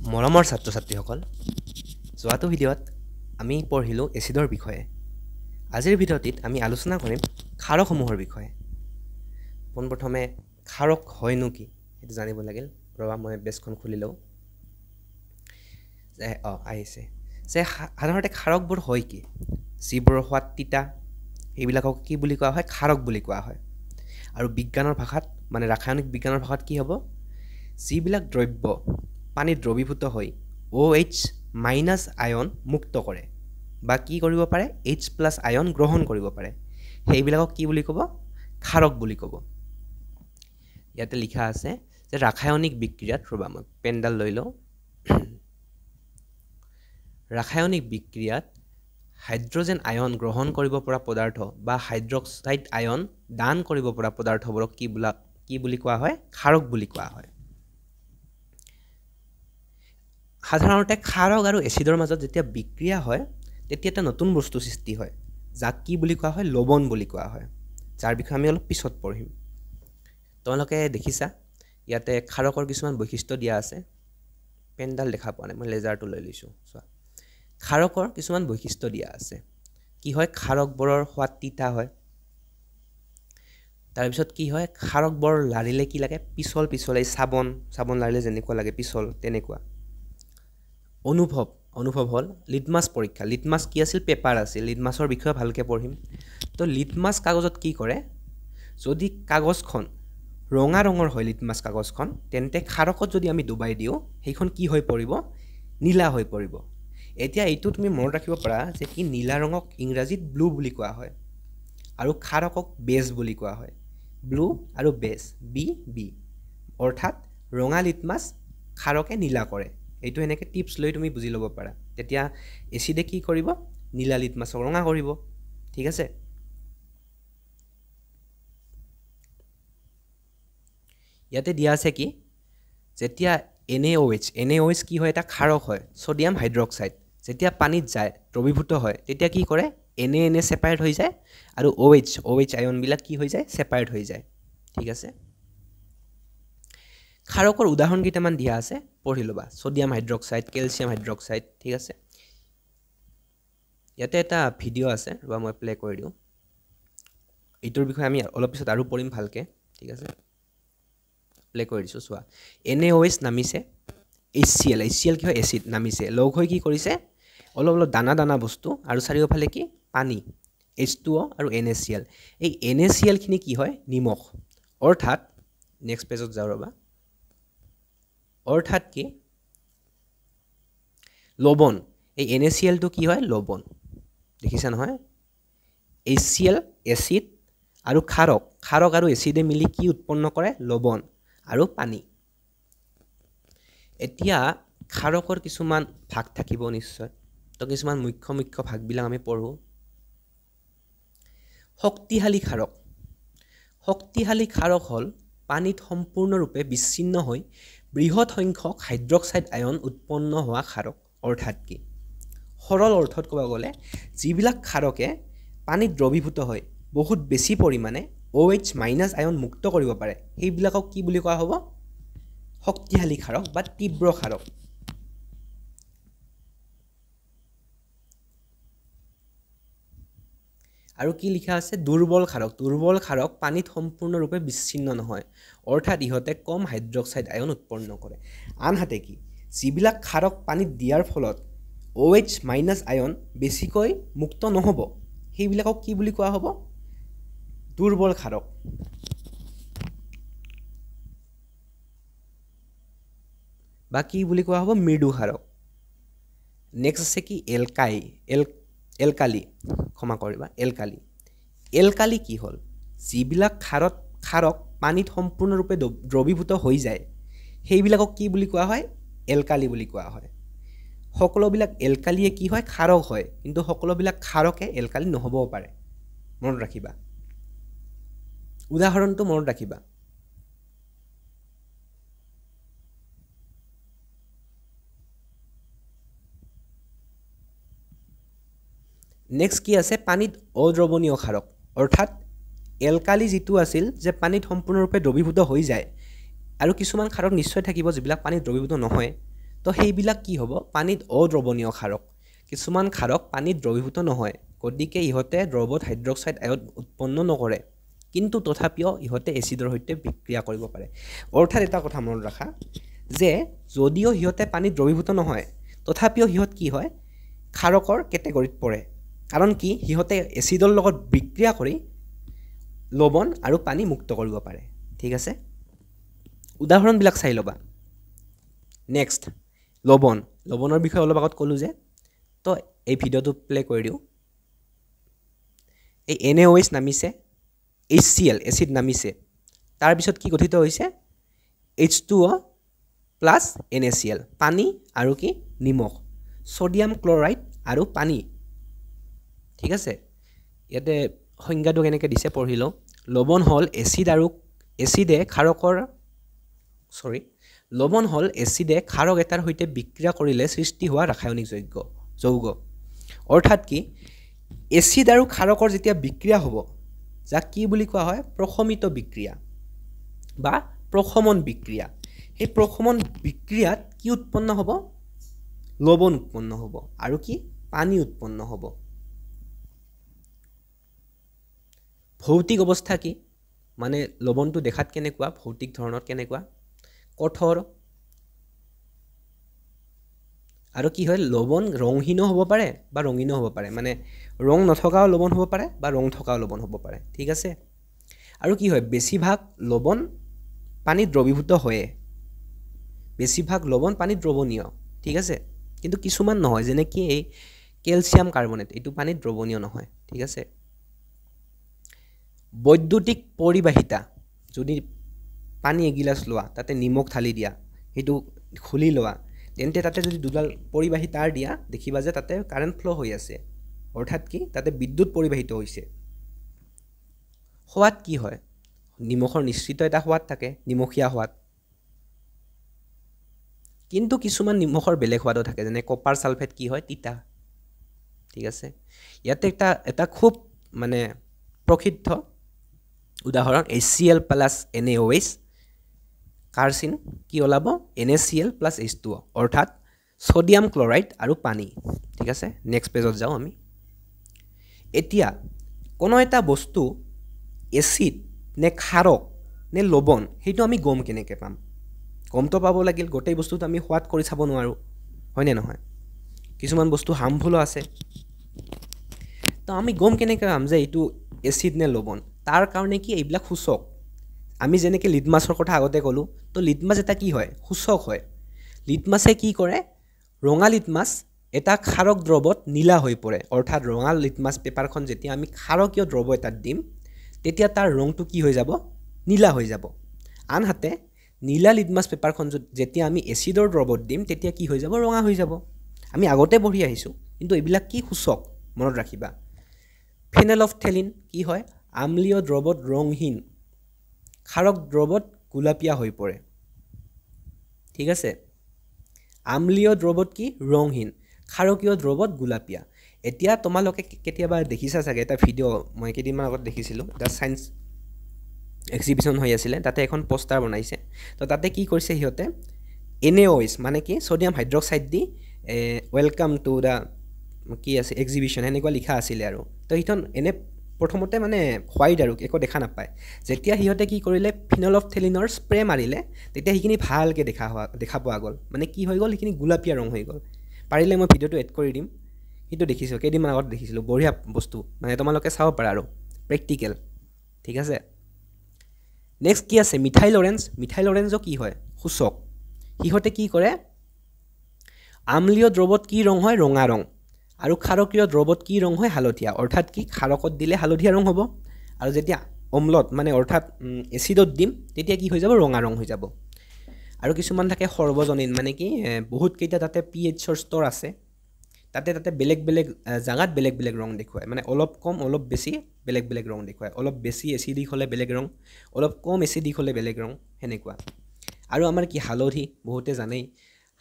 মৰমৰ ছাত্ৰ-ছাত্ৰীসকল, যোৱাটো ভিডিঅ'ত আমি পঢ়িলোঁ এচিডৰ বিষয়ে। আজিৰ ভিডিঅ'টিত আমি আলোচনা কৰিম ক্ষাৰকসমূহৰ বিষয়ে। পোনপ্ৰথমে ক্ষাৰক হয়নো কি সেইটো জানিব লাগিল। ৰবা মই বেছখন খুলি লওঁ। আহিছে যে সাধাৰণতে ক্ষাৰকবোৰ হয় কি? যিবোৰৰ সোৱাদ তিতা এইবিলাকক কি বুলি কোৱা হয়? ক্ষাৰক বুলি কোৱা হয়। আৰু বিজ্ঞানৰ ভাষাত মানে ৰাসায়নিক বিজ্ঞানৰ ভাষাত কি হ'ব? যিবিলাক দ্ৰব্য পানীত দ্ৰৱীভূত হৈ OH- আয়ন মুক্ত কৰে বা কি কৰিব পাৰে? H+ আয়ন গ্ৰহণ কৰিব পাৰে, সেইবিলাকক কি বুলি ক'ব? ক্ষাৰক বুলি ক'ব। ইয়াতে লিখা আছে যে ৰাসায়নিক বিক্ৰিয়াত, ৰবা মই পেনডাল লৈ লওঁ। ৰাসায়নিক বিক্ৰিয়াত হাইড্ৰজেন আয়ন গ্ৰহণ কৰিব পৰা পদাৰ্থ বা হাইড্ৰক্সাইড আয়ন দান কৰিব পৰা পদাৰ্থবোৰক কি বুলি কোৱা হয়? ক্ষাৰক বুলি কোৱা হয়। সাধাৰণতে ক্ষাৰক আৰু এচিডৰ মাজত যেতিয়া বিক্ৰিয়া হয় তেতিয়া এটা নতুন বস্তু সৃষ্টি হয়, যাক কি বুলি কোৱা হয়? লৱণ বুলি কোৱা হয়, যাৰ বিষয়ে আমি অলপ পিছত পঢ়িম। তোমালোকে দেখিছা ইয়াতে ক্ষাৰকৰ কিছুমান বৈশিষ্ট্য দিয়া আছে। পেনডাল দেখা পোৱা নাই, মই লেজাৰটো লৈ লৈছোঁ। চোৱা, ক্ষাৰকৰ কিছুমান বৈশিষ্ট্য দিয়া আছে। কি হয়? ক্ষাৰকবোৰৰ সোৱাদ তিতা হয়। তাৰপিছত কি হয়? ক্ষাৰকবোৰ লাৰিলে কি লাগে? পিছল পিছল, এই চাবোন লাৰিলে যেনেকুৱা লাগে পিছল, তেনেকুৱা। অনুভৱ হ'ল লিটমাছ পৰীক্ষা। লিটমাছ কি আছিল? পেপাৰ আছিল। লিটমাছৰ বিষয়ে ভালকৈ পঢ়িম। তো লিটমাছ কাগজত কি কৰে? যদি কাগজখন ৰঙা ৰঙৰ হয়, লিটমাছ কাগজখন, তেন্তে ক্ষাৰকত যদি আমি ডুবাই দিওঁ সেইখন কি হৈ পৰিব? নীলা হৈ পৰিব। এতিয়া এইটো তুমি মনত ৰাখিব পাৰা যে কি নীলা ৰঙক ইংৰাজীত ব্লু বুলি কোৱা হয় আৰু ক্ষাৰকক বেজ বুলি কোৱা হয়। ব্লু আৰু বেজ, বি অৰ্থাৎ ৰঙা লিটমাছ ক্ষাৰকে নীলা কৰে। এইটো এনেকৈ টিপছ লৈ তুমি বুজি ল'ব পাৰা। তেতিয়া এচিডে কি কৰিব? নীলা লিটমাছক ৰঙা কৰিব। ঠিক আছে? ইয়াতে দিয়া আছে কি? যেতিয়া NaOH কি হয়? এটা ক্ষাৰক হয়, ছ'ডিয়াম হাইড্ৰক্সাইড। যেতিয়া পানীত যায়, দ্ৰৱীভূত হয়, তেতিয়া কি কৰে? Na ছেপাৰেট হৈ যায় আৰু OH আয়নবিলাক কি হৈ যায়? ছেপাৰেট হৈ যায়। ঠিক আছে? ক্ষাৰকৰ উদাহৰণ কেইটামান দিয়া আছে, পঢ়ি ল'বা। Sodium hydroxide, calcium hydroxide. ঠিক আছে? ইয়াতে এটা ভিডিঅ' আছে, ৰবা মই প্লে কৰি দিওঁ। এইটোৰ বিষয়ে আমি অলপ পিছত আৰু পঢ়িম ভালকৈ। ঠিক আছে? প্লে কৰি দিছোঁ, চোৱা। NaOH নামিছে, HCl কি হয়? এচিড নামিছে, লগ হৈ কি কৰিছে? অলপ দানা দানা বস্তু আৰু চাৰিওফালে কি? পানী, H2O আৰু NaCl। এই NaClখিনি কি হয়? নিমখ। অৰ্থাৎ নেক্সট পেজত যাওঁ ৰবা। অৰ্থাৎ কি? লৱণ। এই NaClটো কি হয়? লৱণ। দেখিছা নহয়? HCl এচিড আৰু ক্ষাৰক আৰু এচিডে মিলি কি উৎপন্ন কৰে? লৱণ আৰু পানী। এতিয়া ক্ষাৰকৰ কিছুমান ভাগ থাকিব নিশ্চয়, তো কিছুমান মুখ্য ভাগবিলাক আমি পঢ়োঁ। শক্তিশালী ক্ষাৰক। শক্তিশালী ক্ষাৰক হ'ল পানীত সম্পূৰ্ণৰূপে বিচ্ছিন্ন হৈ বৃহৎ সংখ্যক হাইড্ৰক্সাইড আয়ন উৎপন্ন হোৱা ক্ষাৰক। অৰ্থাৎ কি? সৰল অৰ্থত ক'ব গ'লে যিবিলাক ক্ষাৰকে পানীত দ্ৰৱীভূত হয় বহুত বেছি পৰিমাণে OH- আয়ন মুক্ত কৰিব পাৰে, সেইবিলাকক কি বুলি কোৱা হ'ব? শক্তিশালী ক্ষাৰক বা তীব্ৰ ক্ষাৰক। আৰু কি লিখা আছে? দুৰ্বল ক্ষাৰক। দুৰ্বল ক্ষাৰক পানীত সম্পূৰ্ণৰূপে বিচ্ছিন্ন নহয়, অৰ্থাৎ ইহঁতে কম হাইড্ৰক্সাইড আয়ন উৎপন্ন কৰে। আনহাতে কি? যিবিলাক ক্ষাৰক পানীত দিয়াৰ ফলত OH- আয়ন বেছিকৈ মুক্ত নহ'ব, সেইবিলাকক কি বুলি কোৱা হ'ব? দুৰ্বল ক্ষাৰক। বা কি বুলি কোৱা হ'ব? মৃদু ক্ষাৰক। নেক্সট আছে কি? এলকালি। ক্ষমা কৰিবা, এলকালি কি হ'ল? যিবিলাক ক্ষাৰক পানীত সম্পূৰ্ণৰূপে দ্ৰৱীভূত হৈ যায়, সেইবিলাকক কি বুলি কোৱা হয়? এলকালি বুলি কোৱা হয়। সকলোবিলাক এলকালিয়ে কি হয়? ক্ষাৰক হয়, কিন্তু সকলোবিলাক ক্ষাৰকে এলকালি নহ'বও পাৰে। মনত ৰাখিবা, উদাহৰণটো মনত ৰাখিবা। নেক্সট কি আছে? পানীত অদ্ৰৱণীয় ক্ষাৰক। অৰ্থাৎ এলকালি যিটো আছিল যে পানীত সম্পূৰ্ণৰূপে দ্ৰৱীভূত হৈ যায়, আৰু কিছুমান ক্ষাৰক নিশ্চয় থাকিব যিবিলাক পানীত দ্ৰৱীভূত নহয় তো সেইবিলাক কি হ'ব পানীত অদ্ৰৱণীয় ক্ষাৰক কিছুমান ক্ষাৰক পানীত দ্ৰৱীভূত নহয় গতিকে ইহঁতে দ্ৰৱত হাইড্ৰক্সাইড আয়ন উৎপন্ন নকৰে কিন্তু তথাপিও ইহঁতে এচিডৰ সৈতে বিক্ৰিয়া কৰিব পাৰে অৰ্থাৎ এটা কথা মনত ৰাখা যে যদিও ইহঁতে পানীত দ্ৰৱীভূত নহয় তথাপিও ইহঁত কি হয় ক্ষাৰকৰ কেটেগৰীত পৰে কাৰণ কি ইহঁতে এচিডৰ লগত বিক্ৰিয়া কৰি লৱণ আৰু পানী মুক্ত কৰিব পাৰে ঠিক আছে উদাহৰণবিলাক চাই ল'বা নেক্সট লৱণৰ বিষয়ে অলপ আগত ক'লোঁ যে তো এই ভিডিঅ'টো প্লে কৰি দিওঁ এই NaOH নামিছে HCl এচিড নামিছে তাৰপিছত কি গঠিত হৈছে H2O প্লাছ NaCl পানী আৰু কি নিমখ সোডিয়াম ক্লৰাইড আৰু পানী ঠিক আছে ইয়াতে সংজ্ঞাটো কেনেকৈ দিছে পঢ়ি লওঁ লৱণ হ'ল এচিডে ক্ষাৰক এটাৰ সৈতে বিক্ৰিয়া কৰিলে সৃষ্টি হোৱা ৰাসায়নিক যৌগ অৰ্থাৎ কি এচিড আৰু ক্ষাৰকৰ যেতিয়া বিক্ৰিয়া হ'ব যাক কি বুলি কোৱা হয় প্ৰশমিত বিক্ৰিয়া বা প্ৰশমন বিক্ৰিয়া এই প্ৰশমন বিক্ৰিয়াত কি উৎপন্ন হ'ব লৱণ উৎপন্ন হ'ব আৰু কি পানী উৎপন্ন হ'ব ভৌতিক অৱস্থা কি মানে লৱণটো দেখাত কেনেকুৱা ভৌতিক ধৰণত কেনেকুৱা কঠোৰ আৰু কি হয় লৱণ ৰংহীনো হ'ব পাৰে বা ৰঙীনো হ'ব পাৰে মানে ৰং নথকাও লৱণ হ'ব পাৰে বা ৰং থকাও লৱণ হ'ব পাৰে ঠিক আছে আৰু কি হয় বেছিভাগ লৱণ পানীত দ্ৰৱীভূত হয় বেছিভাগ লৱণ পানীত দ্ৰৱণীয় ঠিক আছে কিন্তু কিছুমান নহয় যেনে কি এই কেলছিয়াম কাৰ্বনেট এইটো পানীত দ্ৰৱণীয় নহয় ঠিক আছে বৈদ্যুতিক পৰিবাহিতা যদি পানী এগিলাছ লোৱা তাতে নিমখ ঢালি দিয়া সেইটো খুলি লোৱা তেন্তে তাতে যদি দুডাল পৰিবাহী তাৰ দিয়া দেখিবা যে তাতে কাৰেন্ট ফ্লো হৈ আছে অৰ্থাৎ কি তাতে বিদ্যুৎ পৰিবাহিত হৈছে সোৱাদ কি হয় নিমখৰ নিশ্চিত এটা সোৱাদ থাকে নিমখীয়া সোৱাদ কিন্তু কিছুমান নিমখৰ বেলেগ সোৱাদো থাকে যেনে কপাৰ সালফেট কি হয় তিতা ঠিক আছে ইয়াতে এটা খুব মানে প্ৰসিদ্ধ উদাহৰণ HCl + NaOH কাৰ্চিন কি ওলাব NaCl + H2O অৰ্থাৎ সোডিয়াম ক্লৰাইড আৰু পানী ঠিক আছে নেক্সট পেজত যাও আমি এতিয়া কোনো এটা বস্তু এচিড নে ক্ষাৰক নে লৱণ হেতু আমি গম কেনেকৈ পাম গমটো পাব লাগিল গোটেই বস্তুটো আমি সোৱাদ কৰি চাব নোৱাৰো হয় নে নহয় কিছুমান বস্তু হাৰ্মফুল আছে তো আমি গম কেনেকৈ পাম যে এইটো এচিড নে লৱণ তাৰ কাৰণে কি এইবিলাক সূচক আমি যেনেকৈ লিটমাছৰ কথা আগতে ক'লোঁ তো লিটমাছ এটা কি হয় সূচক হয় লিটমাছে কি কৰে ৰঙা লিটমাছ এটা ক্ষাৰক দ্ৰৱত নীলা হৈ পৰে অৰ্থাৎ ৰঙা লিটমাছ পেপাৰখন যেতিয়া আমি ক্ষাৰকীয় দ্ৰৱ এটাত দিম তেতিয়া তাৰ ৰংটো কি হৈ যাব নীলা হৈ যাব আনহাতে নীলা লিটমাছ পেপাৰখন যেতিয়া আমি এচিডৰ দ্ৰৱত দিম তেতিয়া কি হৈ যাব ৰঙা হৈ যাব আমি আগতে পঢ়ি আহিছোঁ কিন্তু এইবিলাক কি সূচক মনত ৰাখিবা ফেনলফথেলিন কি হয় আমলীয় দ্ৰৱত ৰংহীন ক্ষাৰক দ্ৰৱত গুলাপীয়া হৈ পৰে ঠিক আছে আমলীয় দ্ৰৱত কি ৰংহীন ক্ষাৰকীয় দ্ৰৱত গুলাপীয়া এতিয়া তোমালোকে কেতিয়াবা দেখিছা চাগে এটা ভিডিঅ' মই কেইদিনমান আগত দেখিছিলোঁ এটা সায়েন্স এক্সিবিশন হৈ আছিল তাতে এখন পোষ্টাৰ বনাইছে তো তাতে কি কৰিছে সিহঁতে NaOH মানে কি sodium hydroxide the welcome to the কি আছে এক্সিবিশন এনেকুৱা লিখা আছিল আৰু তো এইখন এনে প্ৰথমতে মানে হোৱাইট আৰু একো দেখা নাপায় যেতিয়া সিহঁতে কি কৰিলে ফিনলফথেলিনৰ স্প্ৰে মাৰিলে তেতিয়া সেইখিনি ভালকৈ দেখা পোৱা গ'ল মানে কি হৈ গ'ল সেইখিনি গুলাপীয়া ৰং হৈ গ'ল পাৰিলে মই ভিডিঅ'টো এড কৰি দিম কিন্তু দেখিছোঁ কেইদিনমান আগত দেখিছিলোঁ বঢ়িয়া বস্তু মানে তোমালোকে চাব পাৰা আৰু প্ৰেক্টিকেল ঠিক আছে নেক্সট কি আছে মিথাইল অৰেঞ্জো কি হয় সূচক সিহঁতে কি কৰে আমলীয় দ্ৰৱত কি ৰং হয় ৰঙা ৰং আৰু ক্ষাৰকীয় দ্ৰৱত কি ৰং হয় হালধীয়া অৰ্থাৎ কি ক্ষাৰকত দিলে হালধীয়া ৰং হ'ব আৰু যেতিয়া অম্লত মানে অৰ্থাৎ এচিডত দিম তেতিয়া কি হৈ যাব ৰঙা ৰং হৈ যাব আৰু কিছুমান থাকে সৰ্বজনীন মানে কি বহুত কেইটা তাতে pHৰ স্তৰ আছে তাতে বেলেগ জাগাত বেলেগ ৰং দেখুৱায় মানে অলপ কম অলপ বেছি বেলেগ ৰং দেখুৱায় অলপ বেছি এচিডিক হ'লে বেলেগ ৰং অলপ কম এচিডিক হ'লে বেলেগ ৰং হেনেকুৱা আৰু আমাৰ কি হালধি বহুতে জানেই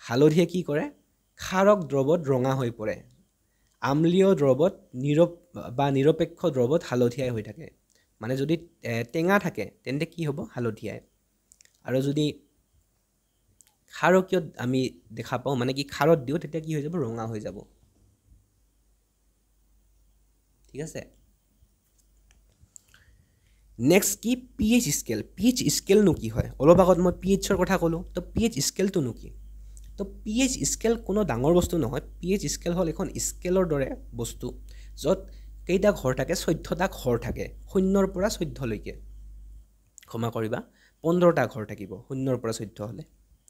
হালধিয়ে কি কৰে ক্ষাৰক দ্ৰৱত ৰঙা হৈ পৰে আমলীয় দ্ৰৱত নিৰপেক্ষ দ্ৰৱত হালধীয়া হৈ থাকে মানে যদি টেঙা থাকে তেন্তে কি হ'ব হালধীয়া আৰু যদি ক্ষাৰকীয় আমি দেখা পাওঁ মানে কি ক্ষাৰত দিওঁ তেতিয়া কি হৈ যাব ৰঙা হৈ যাব ঠিক আছে নেক্সট কি pH স্কেল pH স্কেলনো কি হয় অলপ আগত মই pH ৰ কথা ক'লো তো pH স্কেলটো নো কি তো pH স্কেল কোনো ডাঙৰ বস্তু নহয় pH স্কেল হ'ল এখন স্কেলৰ দৰে বস্তু য'ত কেইটা ঘৰ থাকে 14টা ঘৰ থাকে 0 ৰ পৰা 14 লৈকে ক্ষমা কৰিবা 15টা ঘৰ থাকিব 0 ৰ পৰা 14 হলে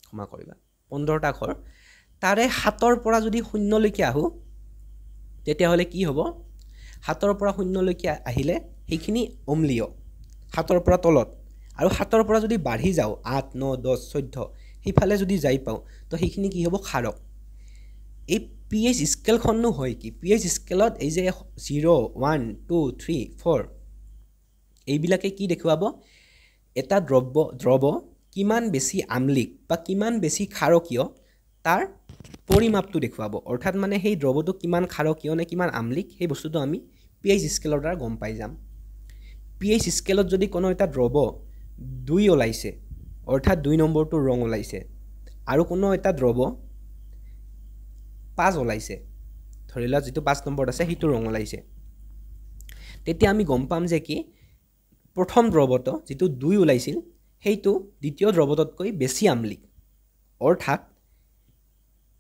ক্ষমা কৰিবা 15টা ঘৰ তাৰে 7ৰ পৰা যদি 0 লৈকে আহো তেতিয়া হলে কি হ'ব 7ৰ পৰা 0 লৈকে আহিলে সেইখিনি অম্লীয় 7ৰ পৰা তলত আৰু 7ৰ পৰা যদি বাঢ়ি যাও 8 9 10 14 হিফালে যদি যাই পাও তো সেইখিনি কি হ'ব ক্ষাৰক এই pH স্কেলখননো হয় কি pH স্কেলত এই যে 0 1 2 3 4 এইবিলাকে কি দেখুৱাব এটা দ্ৰৱ কিমান বেছি আম্লিক বা কিমান বেছি ক্ষাৰকীয় তাৰ পৰিমাপটো দেখুৱাব অৰ্থাৎ মানে সেই দ্ৰৱটো কিমান ক্ষাৰকীয় নে কিমান আম্লিক সেই বস্তুটো আমি pH স্কেলৰ দ্বাৰা গম পাই যাম pH স্কেলত যদি কোনো এটা দ্ৰৱ 2 ওলাইছে অৰ্থাৎ 2 নম্বৰটো ৰং ওলাইছে আৰু কোনো এটা দ্ৰৱ 5 ওলাইছে ধৰিলা যেটো 5 নম্বৰ আছে হিটো ৰং ওলাইছে তেতিয়া আমি গম পাম যে কি প্ৰথম দ্ৰৱটো যেটো 2 ওলাইছিল হেইটো দ্বিতীয় দ্ৰৱতকৈ বেছি আম্লিক অৰ্থাৎ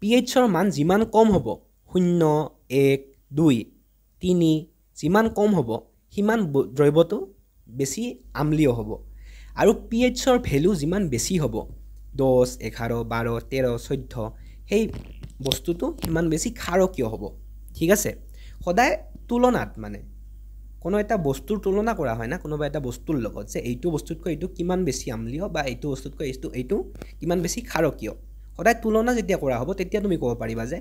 pH ৰ মান যিমান কম হ'ব 0 1 2 3 যিমান কম হ'ব হিমান দ্ৰৱটো বেছি আম্লীয় হ'ব আৰু pH ৰ ভ্যালু যিমান বেছি হ'ব 10 11 12 13 14 সেই বস্তুটো কিমান বেছি ক্ষাৰকীয় হ'ব ঠিক আছে সদায় তুলনাত মানে কোনো এটা বস্তুৰ তুলনা কৰা হয় না কোনোবা এটা বস্তুৰ লগত যে এইটো বস্তুতকৈ এইটো কিমান বেছি আম্লীয় বা এইটো বস্তুতকৈ এইটো কিমান বেছি ক্ষাৰকীয় সদায় তুলনা যেতিয়া কৰা হ'ব তেতিয়া তুমি ক'ব পাৰিবা যে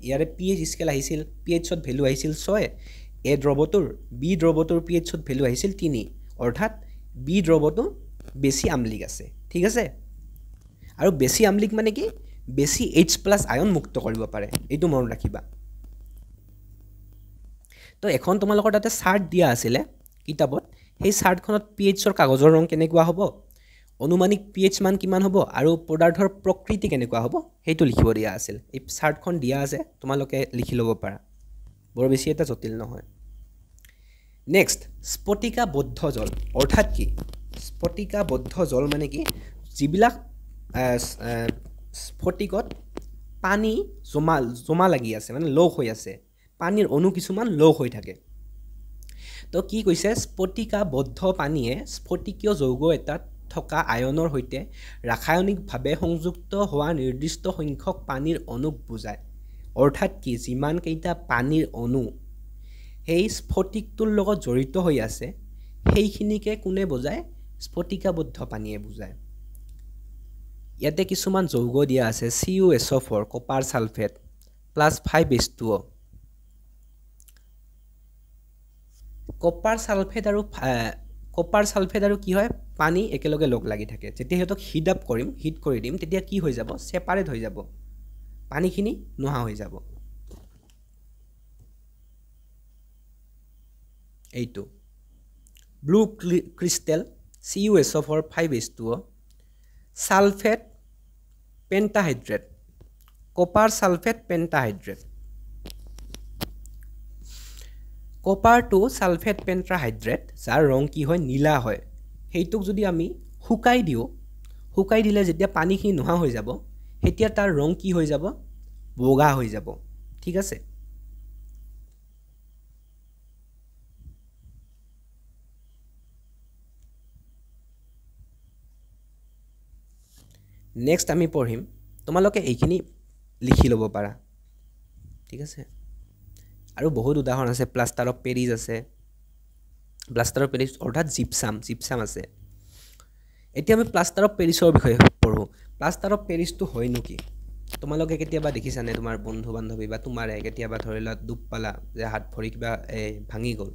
ইয়াৰে pH স্কেল আহিছিল pH ত ভ্যালু আহিছিল 6 এ দ্ৰৱটোৰ বি দ্ৰৱটোৰ pH ত ভ্যালু আহিছিল 3 অৰ্থাৎ বি দ্ৰৱটো বেছি আম্লিক আছে ঠিক আছে আৰু বেছি আম্লিক মানে কি বেছি H+ আয়ন মুক্ত কৰিব পাৰে এইটো মনত ৰাখিবা তো এখন তোমালোকৰ তাতে চাৰ্ট দিয়া আছিল কিতাপত সেই চাৰ্টখনত pH ৰ কাগজৰ ৰং কেনেকুৱা হ'ব অনুমানিক pH মান কিমান হ'ব আৰু পদাৰ্থৰ প্ৰকৃতি কেনেকুৱা হ'ব হেইটো লিখিব দিয়া আছিল এই চাৰ্টখন দিয়া আছে তোমালোকে লিখি ল'ব পাৰা বৰ বেছি এটা জটিল নহয় নেক্সট স্ফটিকাবদ্ধ জল অৰ্থাৎ কি স্ফটিকাবদ্ধ জল মানে কি যিবিলাক স্ফটিকত পানী জমা লাগি আছে মানে লগ হৈ আছে পানীৰ অণু কিছুমান লগ হৈ থাকে তো কি কৈছে স্ফটিকাবদ্ধ পানীয়ে স্ফটিকীয় যৌগ এটাত থকা আয়নৰ হৈতে ৰাসায়নিকভাৱে সংযুক্ত হোৱা নিৰ্দিষ্ট সংখ্যক পানীৰ অণুক বুজায় অৰ্থাৎ কি যিমান কেইটা পানীৰ অণু সেই স্ফটিকটোৰ লগত জড়িত হৈ আছে সেইখিনিকে কোনে বুজায় স্ফটিকাবদ্ধ পানীয়ে বুজায় ইয়াতে কিছুমান যৌগ দিয়া আছে CuSO4 copper sulphate +5H2O copper sulphate আৰু কি হয় পানী একেলগে লগ লাগি থাকে যেতিয়া হেতক হিট কৰি দিম তেতিয়া কি হৈ যাব সেপাৰেট হৈ যাব পানীখিনি নোহা হৈ যাব এইটো blue crystal CuSO4 5H2O sulphate pentahydrate copper sulphate pentahydrate copper two sulphate pentahydrate যাৰ ৰং কি হয় নীলা হয় হেইটোক যদি আমি শুকাই দিলে যেতিয়া পানীখিনি নোহা হৈ যাব হেতিয়া তাৰ ৰং কি হৈ যাব বগা হৈ যাব ঠিক আছে নেক্সট আমি পঢ়িম তোমালোকে এইখিনি লিখি ল'ব পাৰা ঠিক আছে আৰু বহুত উদাহৰণ আছে প্লাষ্টাৰ অফ পেৰিছ আছে প্লাষ্টাৰ অফ পেৰিছ অৰ্থাৎ জিপসাম আছে এতিয়া আমি প্লাষ্টাৰ অফ পেৰিছৰ বিষয়ে পঢ়ো প্লাষ্টাৰ অফ পেৰিছটো হয় নেকি তোমালোকে কেতিয়াবা দেখিছানে তোমাৰ বন্ধু বান্ধৱী বা তোমাৰে কেতিয়াবা ধৰিলা দুখ পালা যে হাত ভৰি কিবা ভাঙি গ'ল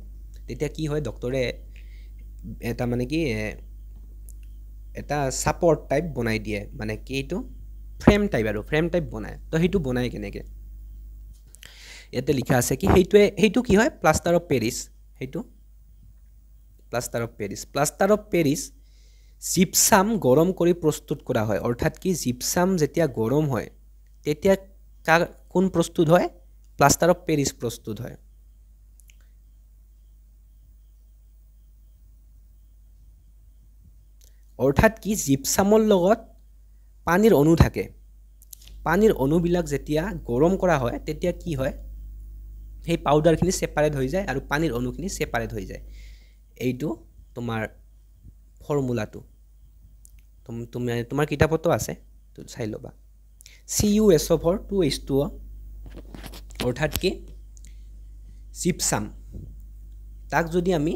তেতিয়া কি হয় ডক্টৰে এটা মানে কি এটা সাপোৰ্ট টাইপ বনাই দিয়ে মানে কি এইটো ফ্ৰেম টাইপ বনায় তো হেইটো বনাই কেনেকে ইয়াতে লিখা আছে কি হেইটো কি হয় প্লাষ্টাৰ অফ পেৰিছ হেইটো প্লাষ্টাৰ অফ পেৰিছ জিপসাম গৰম কৰি প্ৰস্তুত কৰা হয় অৰ্থাৎ কি জিপসাম যেতিয়া গৰম হয় তেতিয়া কোন প্ৰস্তুত হয় প্লাষ্টাৰ অফ পেৰিছ প্ৰস্তুত হয় অৰ্থাৎ কি জিপসামৰ লগত পানীৰ অণু থাকে পানীৰ অণুবিলাক যেতিয়া গৰম কৰা হয় তেতিয়া কি হয় সেই পাউডাৰখিনি সেপাৰেট হৈ যায় আৰু পানীৰ অণুখিনি সেপাৰেট হৈ যায় এইটো তোমাৰ ফৰ্মুলাটো তোমাৰ কিতাপতো আছে তো চাই ল'বা CuSO4 2H2O অৰ্থাৎ কি জিপসাম তাক যদি আমি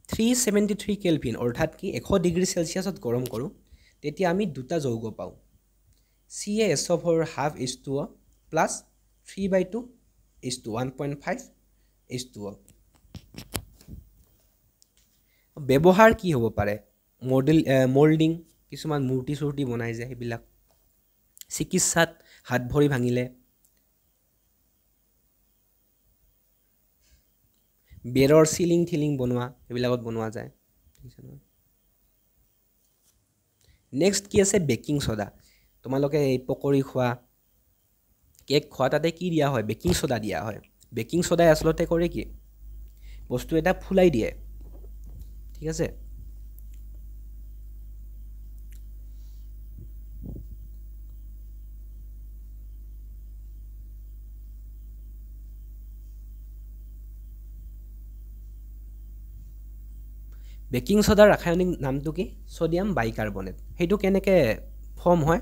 373 কেলভিন অৰ্থাৎ কি 100 ডিগ্ৰী সেলসিয়াছত গৰম কৰোঁ তেতিয়া আমি দুটা যৌগ পাওঁ CaSO4 half H2O plus 3/2 H2 1.5 H2O ব্যৱহাৰ কি হ'ব পাৰে মল্ডিং কিছুমান মূৰ্তি চূৰ্তি বনাই যায় সেইবিলাক চিকিৎসাত হাত ভৰি ভাঙিলে বেৰৰ সিলিং থিলিং বনোৱা এইবিলাকত বনোৱা যায় নেক্সট কি আছে বেকিং সোডা তোমালোকে এই পকৰি খোৱা কেক খোৱা তাতে কি দিয়া হয় বেকিং সোডা দিয়া হয় বেকিং সোডাই আসলতে কৰে কি বস্তু এটা ফুলাই দিয়ে ঠিক আছে বেকিং সোডাৰ ৰাসায়নিক নামটো কি সোডিয়াম বাইকাৰ্বনেট সেইটো কেনেকৈ ফৰ্ম হয়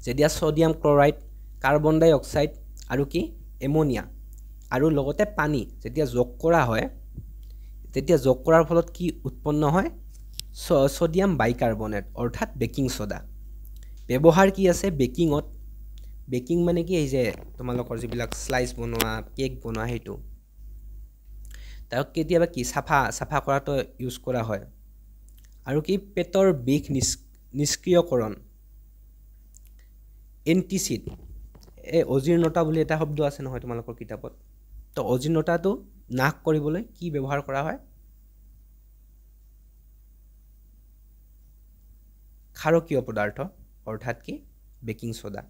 যেতিয়া সোডিয়াম ক্লৰাইড কাৰ্বন ডাই অক্সাইড আৰু কি এমোনিয়া আৰু লগতে পানী যেতিয়া যোগ কৰা হয় তেতিয়া যোগ কৰাৰ ফলত কি উৎপন্ন হয় সোডিয়াম বাইকাৰ্বনেট অৰ্থাৎ বেকিং সোডা ব্যৱহাৰ কি আছে বেকিঙত বেকিং মানে কি এই যে তোমালোকৰ যিবিলাক স্লাইচ বনোৱা কেক বনোৱা সেইটো তাক কেতিয়াবা কি সাফা কৰাটো ইউজ কৰা হয় আৰু কি পেটৰ বিষ নিষ্ক্ৰিয়কৰণ এন্টিচিড এই অজীৰ্ণতা বুলি এটা শব্দ আছে নহয় তোমালোকৰ কিতাপত তো অজীৰ্ণতাটো নাশ কৰিবলৈ কি ব্যৱহাৰ কৰা হয় ক্ষাৰকীয় পদাৰ্থ অৰ্থাৎ কি বেকিং সোডা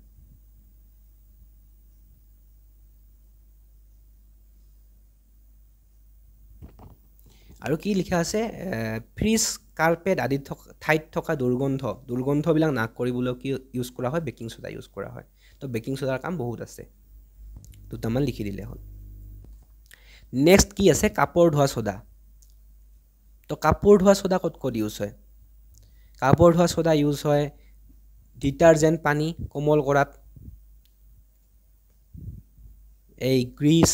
আৰু কি লিখা আছে ফ্ৰিজ কাৰ্পেট আদি ঠাইত থকা দুৰ্গন্ধবিলাক নাশ কৰিবলৈ কি ইউজ কৰা হয় বেকিং সোডা ইউজ কৰা হয় তো বেকিং সোডাৰ কাম বহুত আছে দুটামান লিখি দিলে হ'ল নেক্সট কি আছে কাপোৰ ধোৱা সোডা তো কাপোৰ ধোৱা সোডা ক'ত ইউজ হয় কাপোৰ ধোৱা সোডা ইউজ হয় ডিটাৰজেন্ট পানী কোমল কৰাত এই গ্ৰীজ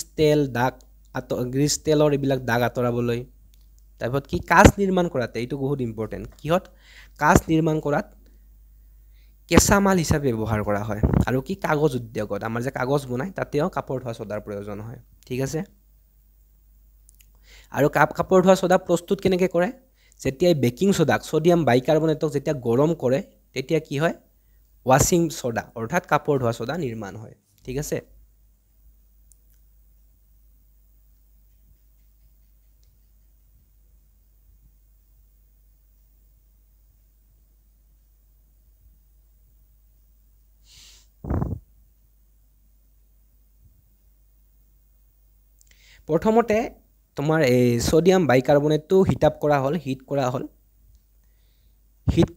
তেলৰ এইবিলাক দাগ আঁতৰাবলৈ তাৰপিছত কি কাঁচ নিৰ্মাণ কৰাতে এইটো বহুত ইম্পৰ্টেণ্ট কিহত কাঁচ নিৰ্মাণ কৰাত কেঁচা মাল হিচাপে ব্যৱহাৰ কৰা হয় আৰু কি কাগজ উদ্যোগত আমাৰ যে কাগজ বনায় তাতেও কাপোৰ ধোৱা সোডাৰ প্ৰয়োজন হয় ঠিক আছে আৰু কাপোৰ ধোৱা সোডা প্ৰস্তুত কেনেকৈ কৰে যেতিয়া বেকিং সোডাক সোডিয়াম বাইকাৰ্বনেটক যেতিয়া গৰম কৰে তেতিয়া কি হয় ৱাশ্বিং সোডা অৰ্থাৎ কাপোৰ ধোৱা সোডা নিৰ্মাণ হয় ঠিক আছে প্ৰথমতে তোমাৰ এই সোডিয়াম বাইকাৰ্বনেটটো হিট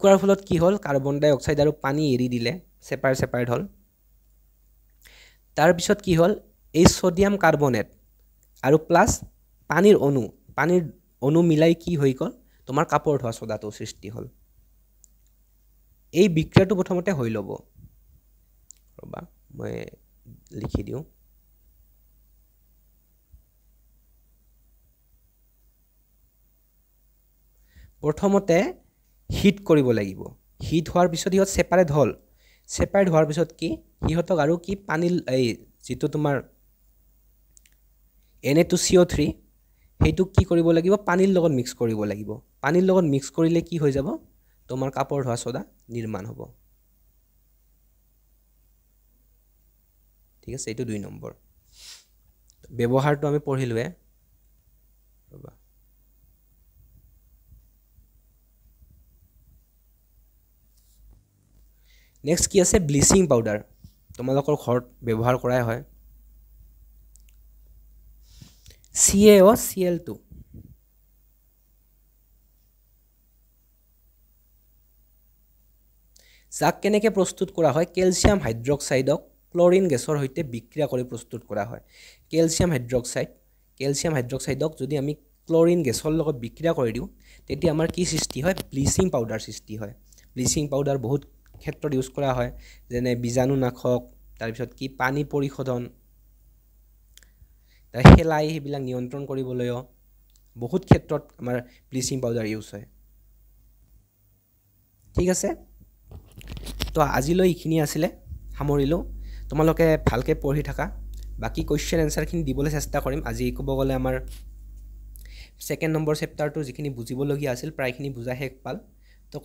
কৰাৰ ফলত কি হ'ল কাৰ্বন ডাই অক্সাইড আৰু পানী এৰি দিলে সেপাৰেট হ'ল তাৰপিছত কি হ'ল এই সোডিয়াম কাৰ্বনেট আৰু প্লাছ পানীৰ অণু মিলাই কি হৈ গ'ল তোমাৰ কাপোৰ ধোৱা সোডাটো সৃষ্টি হ'ল এই বিক্ৰিয়াটো প্ৰথমতে হৈ ল'ব ৰবা মই লিখি দিওঁ প্ৰথমতে হিট কৰিব লাগিব হিট হোৱাৰ পিছত ইহঁত সেপাৰেট হোৱাৰ পিছত কি ইহঁতক আৰু কি পানী এই যিটো তোমাৰ Na2CO3 সেইটো কি কৰিব লাগিব পানীৰ লগত মিক্স কৰিব লাগিব পানীৰ লগত মিক্স কৰিলে কি হৈ যাব তোমাৰ কাপোৰ ধোৱা সোডা নিৰ্মাণ হ'ব ঠিক আছে এইটো 2 নম্বৰ ব্যৱহাৰটো আমি পঢ়িলোৱে ৰবা নেক্সট কি আছে ব্লিচিং পাউডাৰ তোমালোকৰ ঘৰত ব্যৱহাৰ কৰাই হয় CaOCl2 যাক কেনেকৈ প্ৰস্তুত কৰা হয় কেলছিয়াম হাইড্ৰক্সাইডক ক্লৰিন গেছৰ সৈতে বিক্ৰিয়া কৰি প্ৰস্তুত কৰা হয় কেলছিয়াম হাইড্ৰক্সাইডক যদি আমি ক্লৰিন গেছৰ লগত বিক্ৰিয়া কৰি দিওঁ তেতিয়া আমাৰ কি সৃষ্টি হয় ব্লিচিং পাউডাৰ সৃষ্টি হয় ব্লিচিং পাউডাৰ বহুত ক্ষেত্ৰত ইউজ কৰা হয় যেনে বীজাণুনাশক তাৰপিছত কি পানী পৰিশোধন শেলাই সেইবিলাক নিয়ন্ত্ৰণ কৰিবলৈও বহুত ক্ষেত্ৰত আমাৰ ব্লিচিং পাউডাৰ ইউজ হয় ঠিক আছে তো আজিলৈ এইখিনি আছিলে সামৰিলোঁ তোমালোকে ভালকৈ পঢ়ি থাকা বাকি কোৱেশ্চন এনসাৰখিনি দিবলৈ চেষ্টা কৰিম আজি ক'ব গ'লে আমাৰ সেকেন্ড নম্বৰ চেপ্টাৰটো যিখিনি বুজিবলগীয়া আছিল প্ৰায়খিনি বুজা শেষ পাল তো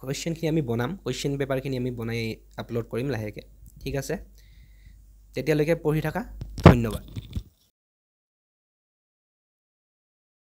কোৱেশ্চনখিনি আমি বনাম কোৱেশ্চন পেপাৰখিনি আমি বনাই আপলোড কৰিম লাহেকৈ ঠিক আছে তেতিয়ালৈকে পঢ়ি থাকা ধন্যবাদ